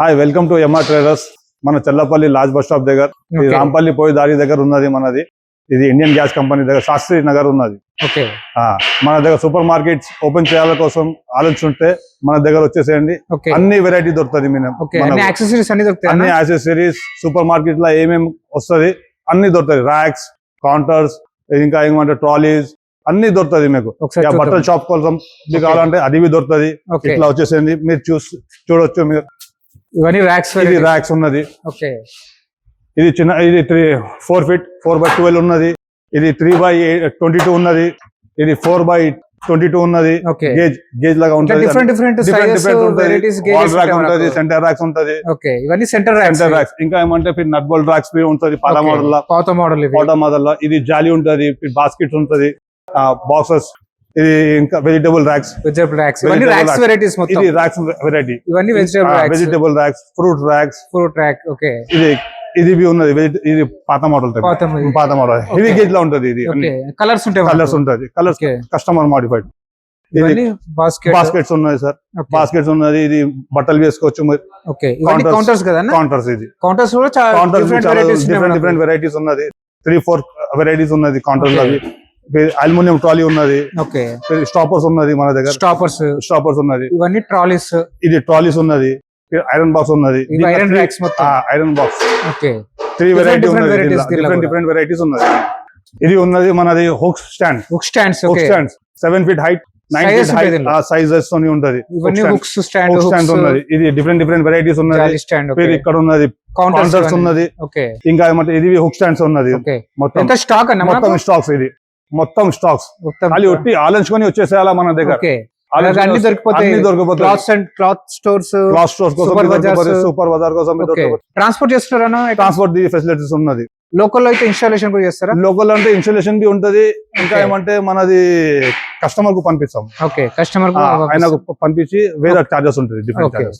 Hi welcome to MR traders. మన Chellapalli లాజ్ bus stop దగ్గర ఇది రాంపల్లి పోయి దారి దగ్గర ఉన్నది మనది. ఇది ఇండియన్ గ్యాస్ కంపెనీ దగ్గర శాస్త్రి నగర్ ఉన్నది. మన దగ్గర సూపర్ మార్కెట్స్ ఓపెన్ చేయాల కోసం ఆలోచిస్తుంటే మన దగ్గర వచ్చేసేయండి. అన్ని వెరైటీ దొరుకుతుంది. అన్ని యాక్సెసరీస్ సూపర్ మార్కెట్ లో ఏమేమి వస్తుంది అన్ని దొరుకుతుంది. ర్యాక్స్, కౌంటర్స్, ఇంకా ఏమంటే ట్రాలీస్ అన్ని దొరుకుతుంది మీకు. బట్టల షాప్ కోసం మీకు కావాలంటే అది దొరుకుతుంది. ఇట్లా వచ్చేసేయండి, మీరు చూడొచ్చు. మీరు ఇవన్నీ ర్యాక్స్, ఇది ర్యాక్స్ ఉన్నది. ఇది చిన్న, ఇది 4 feet 4x12 ఉన్నది. ఇది 3x22 ఉన్నది. ఇది 4x22 ఉన్నది. గేజ్ లాగా ఉంటుంది. డిఫరెంట్ ఉంటుంది. సెంటర్ ర్యాక్స్ ఉంటది. ఇవన్నీ సెంటర్ ర్యాక్స్. ఇంకా ఏమంటే నట్ బోల్ట్ ర్యాక్స్ ఉంటుంది. పాత మోడల్ లో ఇది జాలీ ఉంటది. బాస్కెట్స్ ఉంటది, బాక్సెస్. ఇది ఇంకా వెజిటబుల్ ర్యాక్స్. ఇవన్నీ ర్యాక్స్ వెరైటీస్ మొత్తం. ఇది ర్యాక్స్ వెరైటీ. ఇవన్నీ వెజిటబుల్ ర్యాక్స్, ఫ్రూట్ ర్యాక్. ఇది ఉన్నది. ఇది పాత మోడల్. ఇది గేజ్ లో ఉంటది. ఇది కలర్స్ ఉంటది. Colours customer modified. ఇది బాస్కెట్స్ ఉన్నాయి సార్. బాస్కెట్స్ ఉన్నది. ఇది బట్టలు వేసుకోవచ్చు. కౌంటర్స్ కదా. కౌంటర్స్. ఇది కౌంటర్స్ డిఫరెంట్ వెరైటీస్ ఉన్నది. 3-4 వెరైటీస్ ఉన్నది కౌంటర్స్. అవి అల్యూమినియం ట్రాలీ ఉన్నది. స్టాపర్స్ ఉన్నది మన దగ్గర. స్టాపర్స్ ఉన్నది. ఇవన్నీ ట్రాలీస్. ఇది ట్రాలీస్ ఉన్నది. ఐరన్ బాక్స్ ఉన్నది. Iron box. 3 వెరైటీ ఉన్నది. డిఫరెంట్ వెరైటీస్ ఉన్నది. ఇది ఉన్నది మనది hook stands. 7 feet height, 9 feet height sizes తోని ఉంటది. స్టాండ్ ఉన్నది. ఇది డిఫరెంట్ వెరైటీస్ ఉన్నది. ఇక్కడ ఉన్నది కౌంటర్స్ ఉన్నది. ఇంకా ఏమంటే ఇది హుక్ స్టాండ్స్ ఉన్నది. మొత్తం స్టాక్స్. ఇది మొత్తం స్టాక్స్. అది ఒట్టి ఆలోచించుకొని వచ్చేసేయాలా మన దగ్గర. క్లాత్ స్టోర్స్ కోసం, సూపర్ బజార్ కోసం ట్రాన్స్పోర్ట్ చేస్తున్నారా? ట్రాన్స్పోర్ట్ ఫెసిలిటీస్ ఉన్నది. లోకల్ అయితే ఇన్స్టాలేషన్ కూడా చేస్తారా? లోకల్ అంటే ఇన్స్టాలేషన్ బి ఉంటది. ఇంకా ఏమంటే మనది కస్టమర్ కు పంపిస్తాం. కస్టమర్ ఆయనకు పంపించి వేరే చార్జెస్ ఉంటుంది. Different charges.